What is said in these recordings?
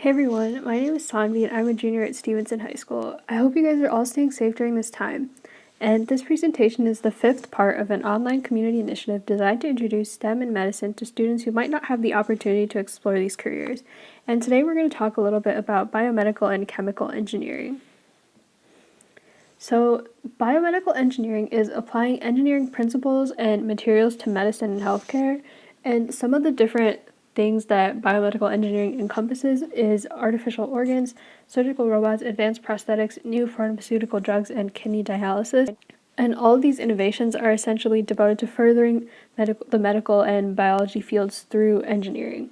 Hey everyone, my name is Sanvi and I'm a junior at Stevenson High School. I hope you guys are all staying safe during this time. And this presentation is the fifth part of an online community initiative designed to introduce STEM and medicine to students who might not have the opportunity to explore these careers. And today we're going to talk a little bit about biomedical and chemical engineering. So, biomedical engineering is applying engineering principles and materials to medicine and healthcare. And some of the different things that biomedical engineering encompasses is artificial organs, surgical robots, advanced prosthetics, new pharmaceutical drugs, and kidney dialysis. And all of these innovations are essentially devoted to furthering the medical and biology fields through engineering.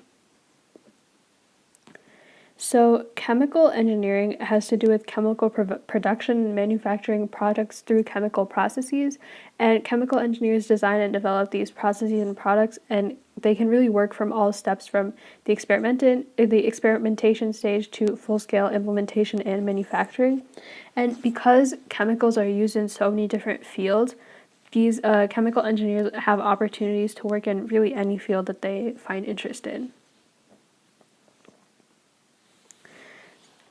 So, chemical engineering has to do with chemical production and manufacturing products through chemical processes. And chemical engineers design and develop these processes and products, and they can really work from all steps from the experimentation stage to full-scale implementation and manufacturing. And because chemicals are used in so many different fields, these chemical engineers have opportunities to work in really any field that they find interest in.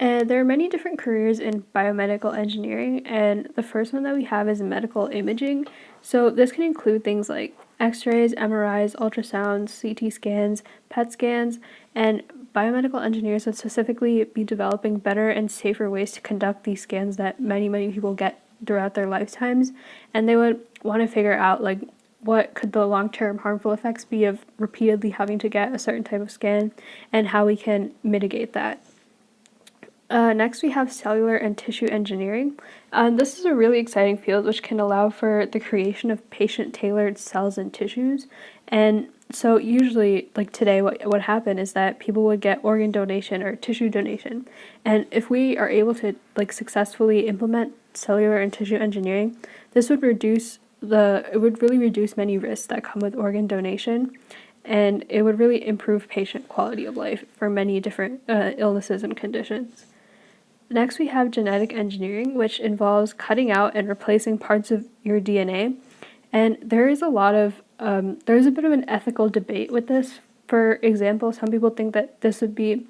And there are many different careers in biomedical engineering, and the first one that we have is medical imaging. So this can include things like x-rays, MRIs, ultrasounds, CT scans, PET scans, and biomedical engineers would specifically be developing better and safer ways to conduct these scans that many people get throughout their lifetimes. And they would want to figure out what could the long-term harmful effects be of repeatedly having to get a certain type of scan and how we can mitigate that. Next, we have cellular and tissue engineering. This is a really exciting field which can allow for the creation of patient-tailored cells and tissues. And so usually, like today, what would happen is that people would get organ donation or tissue donation. And if we are able to successfully implement cellular and tissue engineering, this would really reduce many risks that come with organ donation. And it would really improve patient quality of life for many different illnesses and conditions. Next, we have genetic engineering, which involves cutting out and replacing parts of your DNA. And there's a bit of an ethical debate with this. For example, some people think that this would be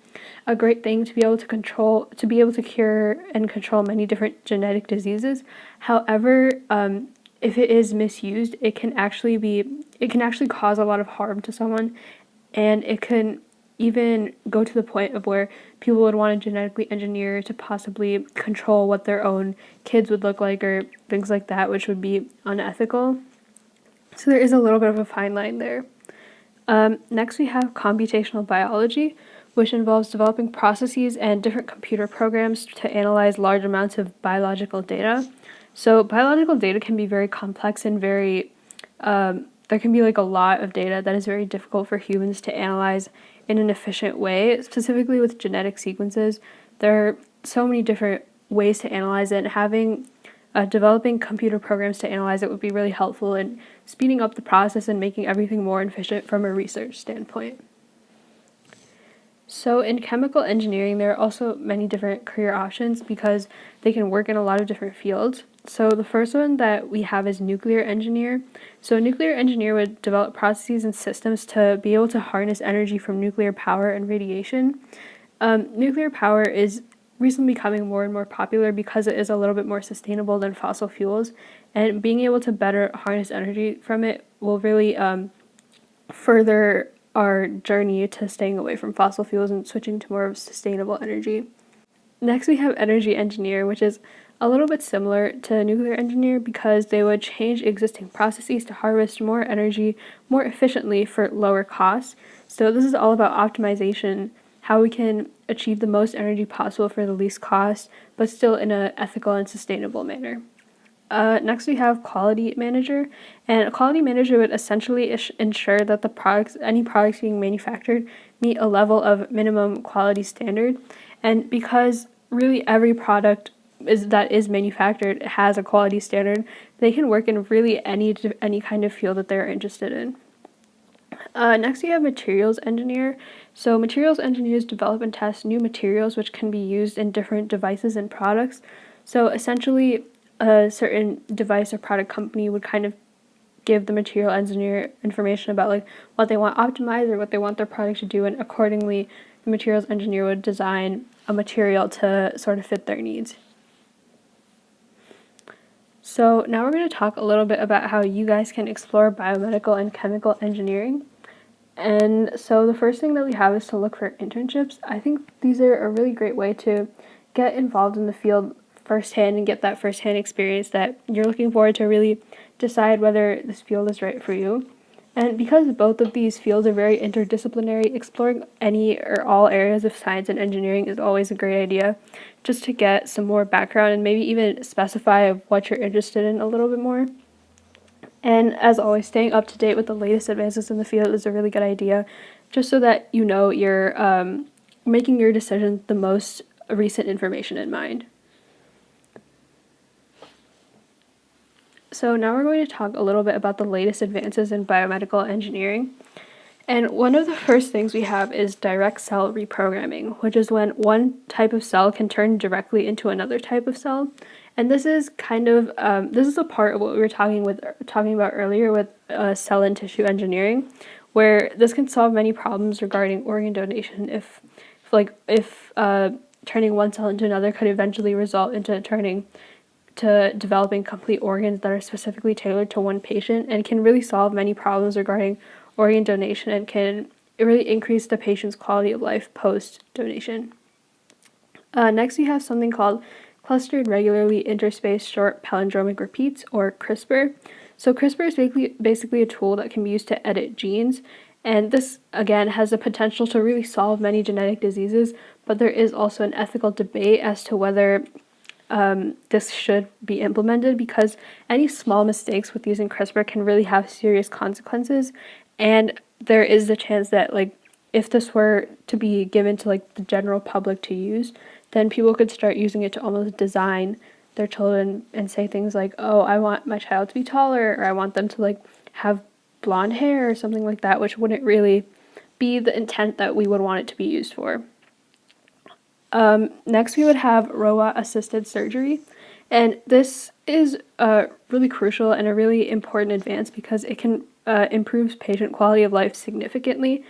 a great thing to be able to cure and control many different genetic diseases. However, if it is misused, it can actually cause a lot of harm to someone, and it can even go to the point of where people would want to genetically engineer to possibly control what their own kids would look like or things like that, which would be unethical. So there is a little bit of a fine line there. Next, we have computational biology, which involves developing processes and different computer programs to analyze large amounts of biological data. So biological data can be very complex and there can be a lot of data that is very difficult for humans to analyze in an efficient way. Specifically with genetic sequences, there are so many different ways to analyze it, and developing computer programs to analyze it would be really helpful in speeding up the process and making everything more efficient from a research standpoint. So in chemical engineering, there are also many different career options because they can work in a lot of different fields. So the first one that we have is nuclear engineer. So a nuclear engineer would develop processes and systems to be able to harness energy from nuclear power and radiation. Nuclear power is recently becoming more and more popular because it is a little bit more sustainable than fossil fuels, and being able to better harness energy from it will really further our journey to staying away from fossil fuels and switching to more of sustainable energy. Next, we have energy engineer, which is a little bit similar to nuclear engineer because they would change existing processes to harvest more energy more efficiently for lower costs. So this is all about optimization, how we can achieve the most energy possible for the least cost, but still in an ethical and sustainable manner. Next, we have quality manager, and a quality manager would essentially ensure that any products being manufactured meet a level of minimum quality standard. And because really every product that is manufactured has a quality standard, they can work in really any kind of field that they're interested in. Next, we have materials engineer. So materials engineers develop and test new materials which can be used in different devices and products. So essentially, a certain device or product company would kind of give the material engineer information about what they want optimized or what they want their product to do, and accordingly the materials engineer would design a material to sort of fit their needs. So now we're going to talk a little bit about how you guys can explore biomedical and chemical engineering. And so the first thing that we have is to look for internships. I think these are a really great way to get involved in the field firsthand and get that firsthand experience that you're looking for to really decide whether this field is right for you. And because both of these fields are very interdisciplinary, exploring any or all areas of science and engineering is always a great idea, just to get some more background and maybe even specify what you're interested in a little bit more. And as always, staying up to date with the latest advances in the field is a really good idea, just so that you know you're making your decision the most recent information in mind. So now we're going to talk a little bit about the latest advances in biomedical engineering. And one of the first things we have is direct cell reprogramming, which is when one type of cell can turn directly into another type of cell. And this is this is a part of what we were talking about earlier with cell and tissue engineering, where this can solve many problems regarding organ donation. If turning one cell into another could eventually result into developing complete organs that are specifically tailored to one patient, and can really solve many problems regarding organ donation and can really increase the patient's quality of life post-donation. Next, we have something called clustered regularly interspaced short palindromic repeats, or CRISPR. So CRISPR is basically a tool that can be used to edit genes, and this, again, has the potential to really solve many genetic diseases, but there is also an ethical debate as to whether this should be implemented, because any small mistakes with using CRISPR can really have serious consequences, and there is the chance that if this were to be given to the general public to use, then people could start using it to almost design their children and say things like, oh, I want my child to be taller, or I want them to have blonde hair or something like that, which wouldn't really be the intent that we would want it to be used for. Next, we would have robot-assisted surgery, and this is really crucial and a really important advance because it can improve patient quality of life significantly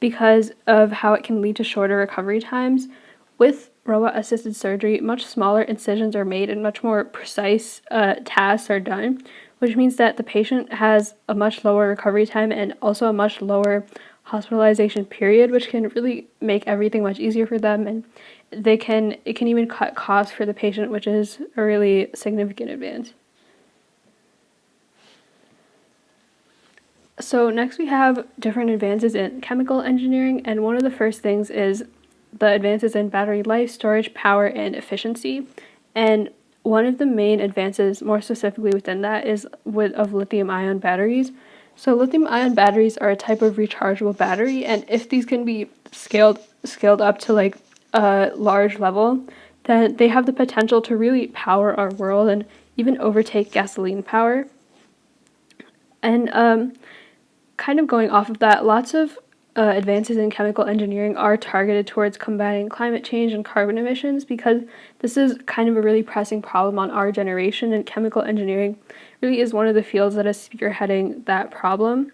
because of how it can lead to shorter recovery times. With robot-assisted surgery, much smaller incisions are made and much more precise tasks are done, which means that the patient has a much lower recovery time and also a much lower hospitalization period, which can really make everything much easier for them, and it can even cut costs for the patient, which is a really significant advance. So next we have different advances in chemical engineering, and one of the first things is the advances in battery life, storage, power, and efficiency. And one of the main advances, more specifically within that, is of lithium-ion batteries. So lithium-ion batteries are a type of rechargeable battery, and if these can be scaled up to a large level, then they have the potential to really power our world and even overtake gasoline power. And kind of going off of that, lots of advances in chemical engineering are targeted towards combating climate change and carbon emissions, because this is kind of a really pressing problem on our generation, and chemical engineering really is one of the fields that is spearheading that problem.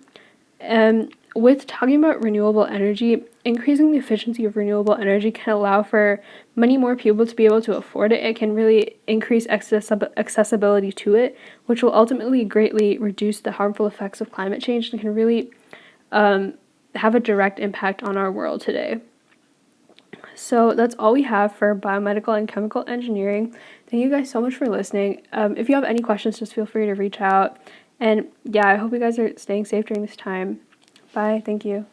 And with talking about renewable energy, increasing the efficiency of renewable energy can allow for many more people to be able to afford it. It can really increase accessibility to it, which will ultimately greatly reduce the harmful effects of climate change and can really have a direct impact on our world today. So that's all we have for biomedical and chemical engineering. Thank you guys so much for listening. If you have any questions, just feel free to reach out. And yeah, I hope you guys are staying safe during this time. Bye. Thank you.